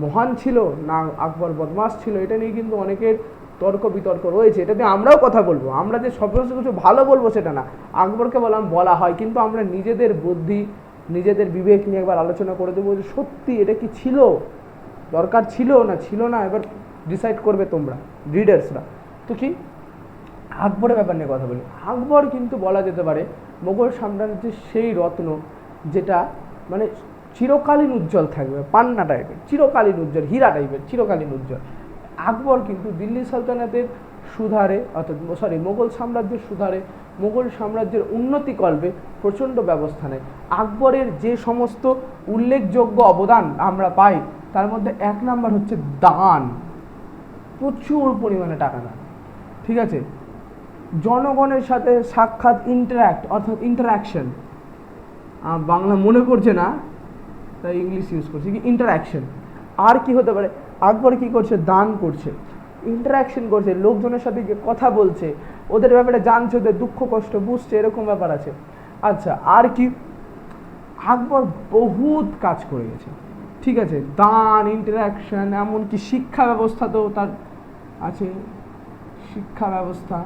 A: মহান ছিল না আকবর বদমাশ ছিল, এটা নিয়ে কিন্তু অনেকের তর্ক বিতর্ক রয়েছে। এটা দিয়ে আমরাও কথা বলবো, আমরা যে সব কিছু ভালো বলবো সেটা না, আকবরকে বলা হয়, কিন্তু আমরা নিজেদের বুদ্ধি, নিজেদের বিবেক নিয়ে একবার আলোচনা করে দেবো যে সত্যি এটা কি ছিল, দরকার ছিল না, এবার ডিসাইড করবে তোমরা রিডার্সরা। তো কি আকবরের ব্যাপার নিয়ে কথা বলি। আকবর কিন্তু বলা যেতে পারে মোগল সাম্রাজ্যের সেই রত্ন, যেটা মানে চিরকালীন উজ্জ্বল থাকবে, পান্না টাইপের, চিরকালীন উজ্জ্বল, হীরা টাইপের, চিরকালীন উজ্জ্বল। আকবর কিন্তু দিল্লি সালতানাতের সুধারে, অর্থাৎ মোগল সাম্রাজ্যের সুধারে, মোগল সাম্রাজ্যের উন্নতিকল্পে প্রচণ্ড ব্যবস্থা নেয়। আকবরের যে সমস্ত উল্লেখযোগ্য অবদান আমরা পাই, তার মধ্যে 1 নাম্বার হচ্ছে দান, প্রচুর পরিমাণে টাকা দান। ঠিক আছে, জনগণের সাথে সাক্ষাৎ অর্থাৎ ইন্টারাকশন, বাংলা মনে পড়ছে না, তাই ইংলিশ ইউজ করছি। কি ইন্টারাকশন, আর কি হতে পারে? আকবর কি করছে? দান করছে, ইন্টারাকশন করছে, লোকজনের সাথে গিয়ে কথা বলছে, ওদের ব্যাপারে জানছে, ওদের দুঃখ কষ্ট বুঝছে, এরকম ব্যাপার আছে। আচ্ছা, আর কি? আকবর বহুত কাজ করে গেছে, ঠিক আছে, দান, ইন্টারাকশন, এমনকি শিক্ষা ব্যবস্থাতেও তার আছে, শিক্ষা ব্যবস্থা,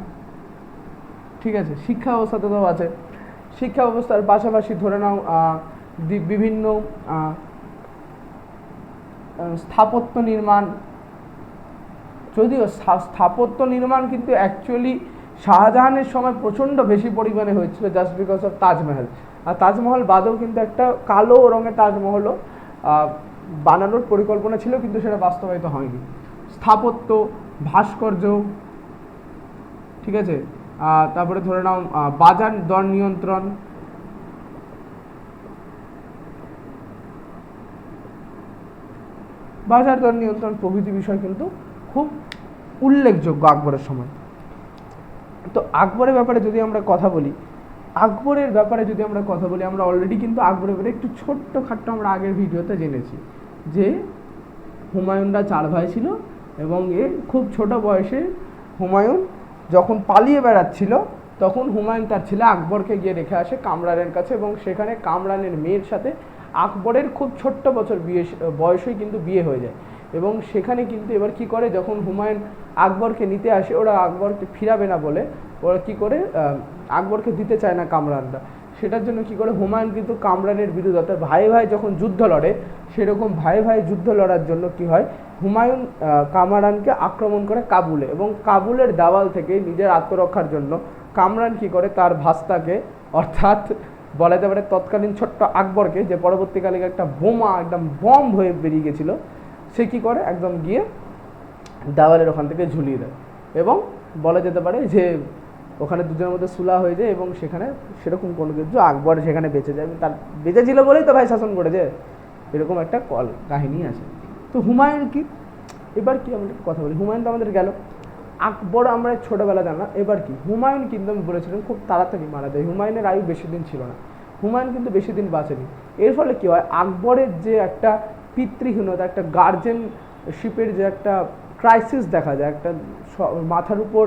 A: ঠিক আছে, শিক্ষা ব্যবস্থাতেও আছে। শিক্ষা ব্যবস্থার পাশাপাশি ধরে নাও বিভিন্ন স্থাপত্য নির্মাণ, যদিও স্থাপত্য নির্মাণ কিন্তু অ্যাকচুয়ালি শাহজাহানের সময় প্রচণ্ড বেশি পরিমাণে হয়েছিল, জাস্ট বিকজ অফ তাজমহল। আর তাজমহল বাদেও কিন্তু একটা কালো রঙের তাজমহলও বানানোর পরিকল্পনা ছিল, কিন্তু সেটা বাস্তবায়িত হয়নি। স্থাপত্য, ভাস্কর্য, ঠিক আছে, তারপরে ধরে নাও বাজার দর নিয়ন্ত্রণ, বাজার দর নিয়ন্ত্রণ প্রভৃতি বিষয় কিন্তু খুব উল্লেখযোগ্য আকবরের সময়। তো আকবরের ব্যাপারে যদি আমরা কথা বলি, আমরা অলরেডি কিন্তু আকবরের ব্যাপারে একটু ছোট্ট খাট্ট আমরা আগের ভিডিওতে জেনেছি যে হুমায়ুনরা 4 ভাই ছিল, এবং খুব ছোট বয়সে হুমায়ুন যখন পালিয়ে বেড়াচ্ছিল তখন হুমায়ুন তার ছেলে আকবরকে গিয়ে রেখে আসে কামরানের কাছে, এবং সেখানে কামরানের মেয়ের সাথে আকবরের খুব ছোট্ট বয়সেই কিন্তু বিয়ে হয়ে যায়। এবং সেখানে কিন্তু এবার কি করে, যখন হুমায়ুন আকবরকে নিতে আসে, ওরা আকবরকে ফিরাবে না বলে ওরা কি করে, আকবরকে দিতে চায় না কামরানরা। সেটার জন্য কি করে, হুমায়ুন কিন্তু কামরানের বিরুদ্ধে, অর্থাৎ ভাই ভাই যখন যুদ্ধ লড়ে, সেরকম ভাই ভাই যুদ্ধ লড়ার জন্য কি হয়, হুমায়ুন কামরানকে আক্রমণ করে কাবুলে, এবং কাবুলের দাওয়াল থেকে নিজের আত্মরক্ষার জন্য কামরান কি করে, তার ভাস্তাকে, অর্থাৎ বলা যেতে পারে তৎকালীন ছোট্ট আকবরকে, যে পরবর্তীকালে একটা বোমা, একদম বম্ব হয়ে বেরিয়ে গেছিল, সে কি করে একদম গিয়ে দেওয়ালের ওখান থেকে ঝুলিয়ে দেয়, এবং বলা যেতে পারে যে ওখানে দুজনের মধ্যে সুলা হয়ে যায়, এবং সেখানে সেরকম কোনো কিছু, আকবর সেখানে বেঁচে যায়, তার বেঁচে ছিল বলেই তো ভাই শাসন করেছে, এরকম একটা কাহিনী আছে। তো হুমায়ুন কি, এবার কি আমরা কথা বলি, হুমায়ুন তো আমাদের গেল, আকবর আমরা ছোটোবেলা জানা, এবার কি হুমায়ুন কিন্তু আমি বলেছিলাম খুব তাড়াতাড়ি মারা যায়, হুমায়ুনের আয়ু বেশি দিন ছিল না, হুমায়ুন কিন্তু বেশি দিন বাঁচেনি। এর ফলে কি হয়, আকবরের যে একটা পিতৃহীনতা, একটা গার্জেনশিপের যে একটা ক্রাইসিস দেখা যায়, একটা মাথার উপর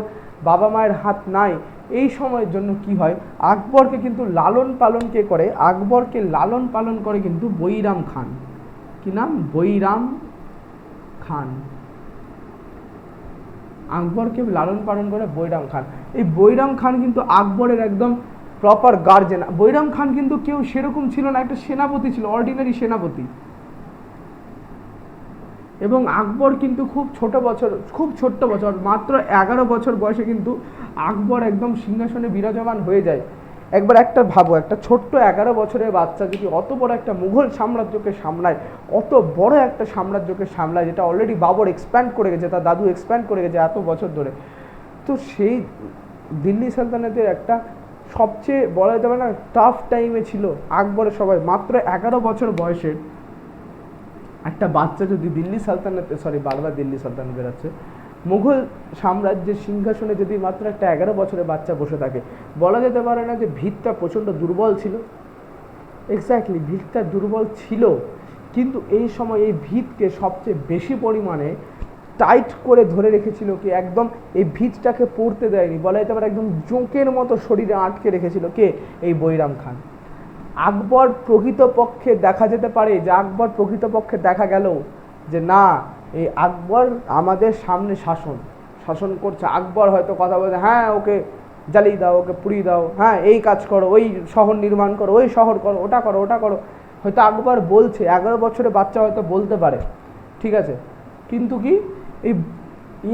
A: বাবা মায়ের হাত নাই, এই সময়ের জন্য কি হয়, আকবরকে কিন্তু লালন পালন কে করে, আকবরকে লালন পালন করে কিন্তু বৈরাম খান। কি নাম? বৈরাম খান। আকবরকে লালন পালন করে বৈরাম খান। এই বৈরাম খান কিন্তু আকবরের একদম প্রপার গার্জেন। বৈরাম খান কিন্তু কেউ সেরকম ছিল না, একটা সেনাপতি ছিল, অর্ডিনারি সেনাপতি। এবং আকবর কিন্তু খুব ছোট্ট বছর, মাত্র 11 বছর বয়সে কিন্তু আকবর একদম সিংহাসনে বিরাজমান হয়ে যায়। একবার একটা ভাবো, একটা ছোট্ট 11 বছরের বাচ্চা যদি অত বড় একটা মুঘল সাম্রাজ্যকে সামলায়, অত বড় একটা সাম্রাজ্যকে সামলায়, যেটা অলরেডি বাবর এক্সপ্যান্ড করে গেছে, তার দাদু এক্সপ্যান্ড করে গেছে এত বছর ধরে, তো সেই দিল্লি সালতানাতের একটা সবচেয়ে বলা যেতে পারে না টাফ টাইমে ছিল আকবরের সবাই। মাত্র 11 বছর বয়সের একটা বাচ্চা যদি বারবার দিল্লি সালতানাত বেরাচ্ছে, মুঘল সাম্রাজ্যের সিংহাসনে যদি মাত্র একটা 11 বছরের বাচ্চা বসে থাকে, বলা যেতে পারে না যে ভিতটা প্রচণ্ড দুর্বল ছিল? এক্স্যাক্টলি, ভিতটা দুর্বল ছিল, কিন্তু এই সময় এই ভিতকে সবচেয়ে বেশি পরিমাণে টাইট করে ধরে রেখেছিল কি, একদম এই ভিতটাকে পড়তে দেয়নি, বলা যেতে পারে একদম জোঁকের মতো শরীরে আটকে রেখেছিল কে? এই বৈরাম খান। আকবর প্রকৃতপক্ষে দেখা যেতে পারে যে দেখা গেল যে না, এই আকবর আমাদের সামনে শাসন করছে। আকবর হয়তো কথা বলছে, হ্যাঁ ওকে জ্বালিয়ে দাও, ওকে পুড়িয়ে দাও, হ্যাঁ এই কাজ করো, ওই শহর নির্মাণ করো, ওই শহর করো, ওটা করো, হয়তো আকবর বলছে, 11 বছরের বাচ্চা হয়তো বলতে পারে, ঠিক আছে, কিন্তু কি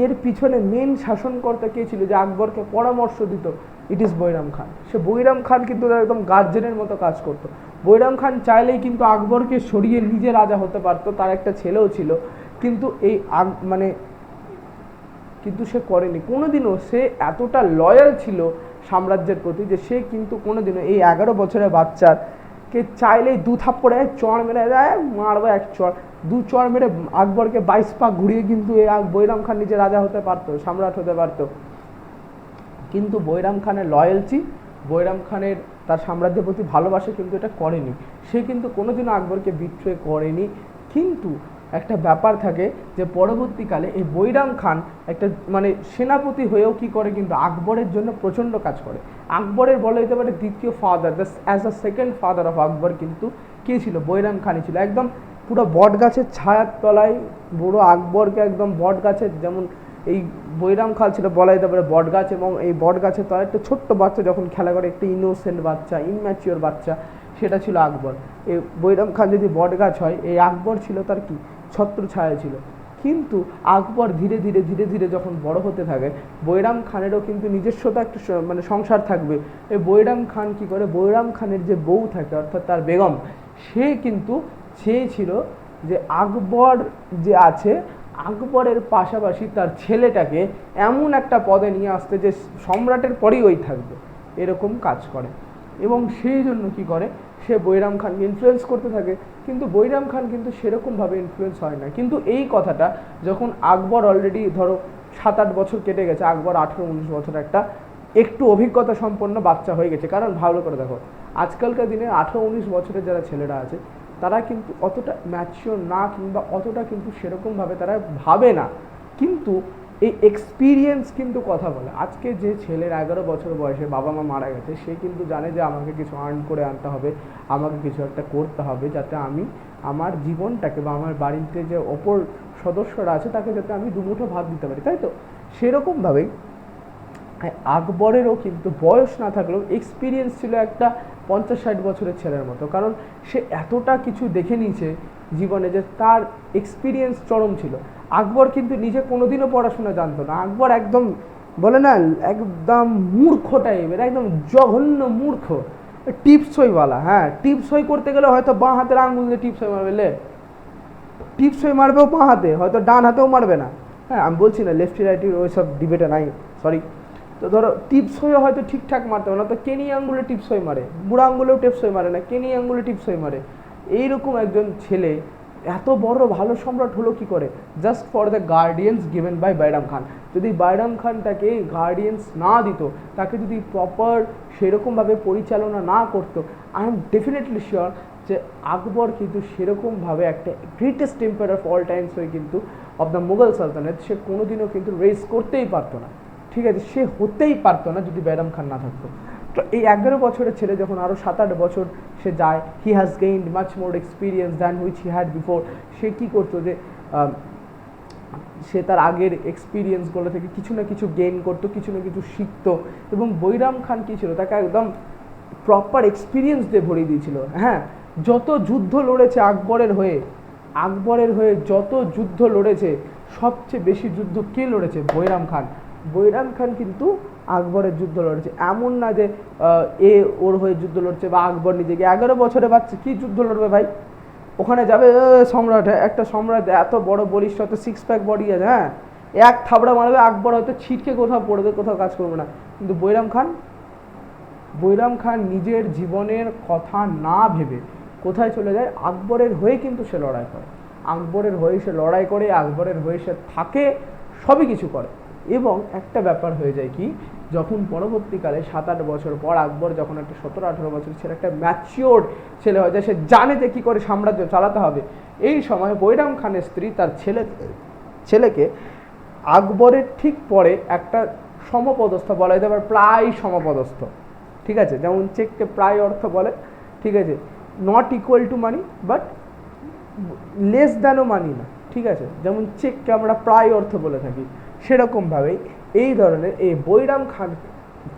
A: এর পিছনে মেন শাসনকর্তা কে ছিল, যে আকবরকে পরামর্শ দিত? ইট ইজ বৈরাম খান। সে বৈরাম খান কিন্তু একদম গার্জেনের মতো কাজ করতো। বৈরাম খান চাইলেই কিন্তু আকবরকে সরিয়ে নিজে রাজা হতে পারতো, তার একটা ছেলেও ছিল, কিন্তু কিন্তু সে করেনি কোনোদিনও। সে এতটা লয়াল ছিল সাম্রাজ্যের প্রতি যে সে কিন্তু কোনোদিনও এই 11 বছরের বাচ্চাকে চাইলেই 2 থাপ্পড়ে চড় মেরে দেয়, মারবে 1 চড় 2 চড় মেরে আকবরকে 22 পাক ঘুরিয়ে কিন্তু এই বৈরাম খান নিজে রাজা হতে পারতো, সম্রাট হতে পারতো। কিন্তু বৈরাম খানের লয়ালটি, বৈরাম খানের তার সাম্রাজ্যের প্রতি ভালোবাসে কিন্তু এটা করেনি। সে কিন্তু কোনোদিনও আকবরকে বিট্রে করেনি। কিন্তু একটা ব্যাপার থাকে যে পরবর্তীকালে এই বৈরাম খান একটা মানে সেনাপতি হয়েও কি করে কিন্তু আকবরের জন্য প্রচণ্ড কাজ করে। আকবরের বলা যেতে পারে দ্বিতীয় father, as a second father of Akbar কিন্তু কে ছিল? বৈরাম খানই ছিল। একদম পুরো বট গাছের ছায়ার তলায় বুড়ো আকবরকে একদম বট গাছের, যেমন এই বৈরাম খান ছিল বলা যেতে পারে বট গাছ, এবং এই বট গাছের তলায় একটা ছোট্ট বাচ্চা যখন খেলা করে, একটা ইনোসেন্ট বাচ্চা, ইনম্যাচিওর বাচ্চা, সেটা ছিল আকবর। এই বৈরাম খান যদি বট গাছ হয়, এই আকবর ছিল তার কি ছত্র ছায়া ছিল। কিন্তু আকবর ধীরে ধীরে ধীরে ধীরে যখন বড় হতে থাকে, বৈরাম খানেরও কিন্তু নিজস্বতা একটা মানে সংসার থাকবে। এই বৈরাম খান কি করে, বৈরাম খানের যে বউ থাকে অর্থাৎ তার বেগম, সে কিন্তু চেয়েছিল যে আকবর যে আছে, আকবরের পাশাপাশি তার ছেলেটাকে এমন একটা পদে নিয়ে আসতে যে সম্রাটের পরেই ওই থাকবে, এরকম কাজ করে। এবং সেই জন্য কি করে, সে বৈরাম খানকে ইনফ্লুয়েন্স করতে থাকে। কিন্তু বৈরাম খান কিন্তু সেরকমভাবে ইনফ্লুয়েন্স হয় না। কিন্তু এই কথাটা যখন আকবর অলরেডি ধরো 7-8 বছর কেটে গেছে, আকবর 18-19 বছর একটা একটু অভিজ্ঞতা সম্পন্ন বাচ্চা হয়ে গেছে। কারণ ভালো করে দেখো, আজকালকার দিনে 18-19 বছরের যারা ছেলেরা আছে তারা কিন্তু অতটা ম্যাচিওর না, কিংবা অতটা কিন্তু সেরকমভাবে তারা ভাবে না। কিন্তু এই এক্সপিরিয়েন্স কিন্তু কথা বলে। আজকে যে ছেলের 11 বছর বয়সে বাবা মা মারা গেছে, সে কিন্তু জানে যে আমাকে কিছু আর্ন করে আনতে হবে, আমাকে কিছু একটা করতে হবে, যাতে আমি আমার জীবনটাকে বা আমার বাড়িতে যে অপর সদস্যরা আছে তাকে যাতে আমি দুমুঠো ভাত দিতে পারি, তাই তো? সেরকমভাবেই আকবরেরও কিন্তু বয়স না থাকলেও এক্সপিরিয়েন্স ছিল একটা 50-60 বছরের ছেলের মতো। কারণ সে এতটা কিছু দেখে নিয়েছে জীবনে যে তার এক্সপিরিয়েন্স চরম ছিল। আকবর কিন্তু নিজে কোনোদিনও পড়াশোনা জানতো না। আকবর একদম বলে না, একদম মূর্খ টাইপের, একদম জঘন্য মূর্খ, টিপসইওয়ালা। হ্যাঁ, টিপসই করতে গেলে হয়তো বাঁ হাতের আঙুল দিয়ে টিপসই মারবে, টিপসই মারবেও বাঁ হাতে, হয়তো ডান হাতেও মারবে না। হ্যাঁ, আমি বলছি না লেফটি রাইটি ওই সব ডিবেটে নাই, সরি। তো ধরো টিপসইও হয়তো ঠিকঠাক মারতে পারে না, তো কেনি আঙ্গুলে টিপসই মারে, বুড়া আঙ্গুলেও টিপসই মারে না, কেনি আঙ্গুলে টিপসই মারে। এইরকম একজন ছেলে এত বড় ভালো সম্রাট হলো কি করে? Just for the guardians given by Bairam Khan. যদি বাইরাম খান তাকে গার্ডিয়ান্স না দিত, তাকে যদি প্রপার সেরকমভাবে পরিচালনা না করতো, আই এম ডেফিনেটলি শিওর যে আকবর কিন্তু সেরকমভাবে একটা greatest empire of all Times হয়ে কিন্তু অফ দ্য মুঘল সালতানেট সে কোনোদিনও কিন্তু রেস করতেই পারতো না। ঠিক আছে, সে হতেই পারতো না যদি বাইরাম খান না থাকতো। তো এই 11 বছরের ছেলে যখন আরও 7-8 বছর সে যায়, he has gained much more experience than which he had before. সে কী করতো যে সে তার আগের এক্সপিরিয়েন্সগুলো থেকে কিছু না কিছু গেইন করতো, কিছু না কিছু শিখতো। এবং বৈরাম খান কী ছিল, তাকে একদম প্রপার এক্সপিরিয়েন্স দিয়ে ভরিয়ে দিয়েছিল। হ্যাঁ, যত যুদ্ধ লড়েছে আকবরের হয়ে যত যুদ্ধ লড়েছে, সবচেয়ে বেশি যুদ্ধ কে লড়েছে? বৈরাম খান। বৈরাম খান কিন্তু আকবরের যুদ্ধ লড়েছে। এমন না যে ওর হয়ে যুদ্ধ লড়ছে বা আকবর নিজেকে। 11 বছরে বাচ্চা কী যুদ্ধ লড়বে ভাই? ওখানে যাবে সম্রাট, একটা সম্রাট এত বড় বলিষ্ঠ, হয়তো 6 প্যাক বডি আছে, হ্যাঁ, এক থাবড়া মারবে, আকবর হয়তো ছিটকে কোথাও পড়বে, কোথাও কাজ করবে না। কিন্তু বৈরাম খান নিজের জীবনের কথা না ভেবে কোথায় চলে যায়? আকবরের হয়ে কিন্তু সে লড়াই করে, আকবরের হয়ে সে লড়াই করে, আকবরের হয়ে সে থাকে, সবই কিছু করে। এবং একটা ব্যাপার হয়ে যায় কি, যখন পরবর্তীকালে 7-8 বছর পর আকবর যখন একটা 17-18 বছর ছেলে, একটা ম্যাচিওর্ড ছেলে হয়ে যায়, সে জানে যে কী করে সাম্রাজ্য চালাতে হবে। এই সময় বৈরাম খানের স্ত্রী তার ছেলেকে আকবরের ঠিক পরে একটা সমপদস্থ বলা যেতে পারে, প্রায় সমপদস্থ, ঠিক আছে, যেমন চেককে প্রায় অর্থ বলে, ঠিক আছে, not equal to money but less দ্যানও মানি না, ঠিক আছে, যেমন চেককে আমরা প্রায় অর্থ বলে থাকি, সেরকমভাবেই এই ধরনের এই বৈরাম খান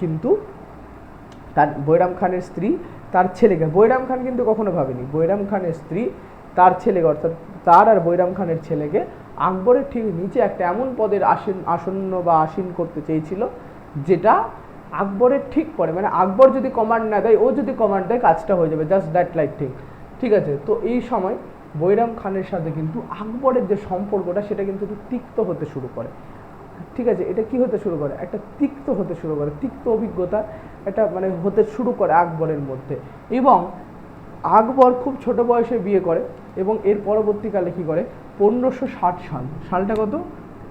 A: কিন্তু বৈরাম খানের স্ত্রী তার ছেলেকে, বৈরাম খান কিন্তু কখনো ভাবেনি বৈরাম খানের স্ত্রী তার ছেলেকে, অর্থাৎ তার আর বৈরাম খানের ছেলেকে আকবরের ঠিক নিচে একটা এমন পদের আসন্ন বা আসীন করতে চেয়েছিল যেটা আকবরের ঠিক পড়ে, মানে আকবর যদি কমান্ড না দেয়, ও যদি কমান্ড দেয়, কাজটা হয়ে যাবে, জাস্ট দ্যাট লাইক থিং, ঠিক আছে। তো এই সময় বৈরাম খানের সাথে কিন্তু আকবরের যে সম্পর্কটা সেটা কিন্তু একটু তিক্ত হতে শুরু করে, ঠিক আছে। এটা কি হতে শুরু করে? একটা তিক্ত হতে শুরু করে, তিক্ত অভিজ্ঞতা এটা মানে হতে শুরু করে আকবরের মধ্যে। এবং আকবর খুব ছোট বয়সে বিয়ে করে এবং এর পরবর্তীকালে কী করে, 1560 সালটা কত?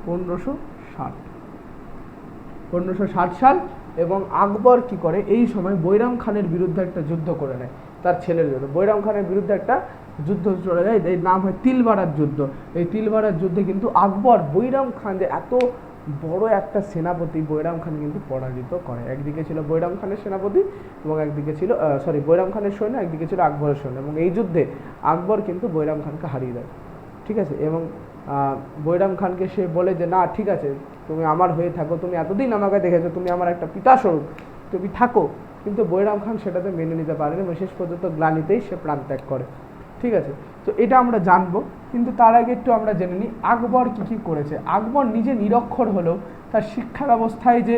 A: 1560 সাল এবং আকবর কি করে এই সময় বৈরাম খানের বিরুদ্ধে একটা যুদ্ধ করে নেয় তার ছেলের জন্য। বৈরাম খানের বিরুদ্ধে একটা যুদ্ধ চলে যায়, এর নাম হয় তিলবাড়ার যুদ্ধ। এই তিলবাড়ার যুদ্ধে কিন্তু আকবর বৈরাম খান যে এত বড় একটা সেনাপতি, বৈরাম খান কিন্তু পরাজিত করে। একদিকে ছিল বৈরাম খানের সেনাপতি এবং একদিকে ছিল বৈরাম খানের সৈন্য, একদিকে ছিল আকবরের সৈন্য, এবং এই যুদ্ধে আকবর কিন্তু বৈরাম খানকে হারিয়ে দেয়। ঠিক আছে, এবং বৈরাম খানকে সে বলে যে না ঠিক আছে, তুমি আমার হয়ে থাকো, তুমি এতদিন আমাকে দেখেছো, তুমি আমার একটা পিতা স্বরূপ, তুমি থাকো। কিন্তু বৈরাম খান সেটাতে মেনে নিতে পারেনি এবং শেষ পর্যন্ত গ্লানিতেই সে প্রাণ ত্যাগ করে। ঠিক আছে, তো এটা আমরা জানবো, কিন্তু তার আগে একটু আমরা জেনে নিই আকবর কী কী করেছে। আকবর নিজে নিরক্ষর হলেও তার শিক্ষা ব্যবস্থায় যে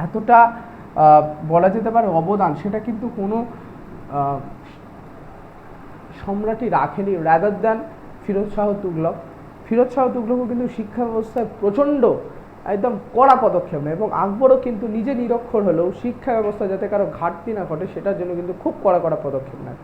A: এতটা বলা যেতে পারে অবদান, সেটা কিন্তু কোনো সম্রাটই রাখেনি, রাদার দ্যান ফিরোজ শাহ তুগলক। ফিরোজ শাহ তুগলকও কিন্তু শিক্ষা ব্যবস্থায় প্রচণ্ড একদম কড়া পদক্ষেপ নেয়, এবং আকবরও কিন্তু নিজে নিরক্ষর হলেও শিক্ষা ব্যবস্থা যাতে কারো ঘাটতি না ঘটে সেটার জন্য কিন্তু খুব কড়া কড়া পদক্ষেপ নেয়।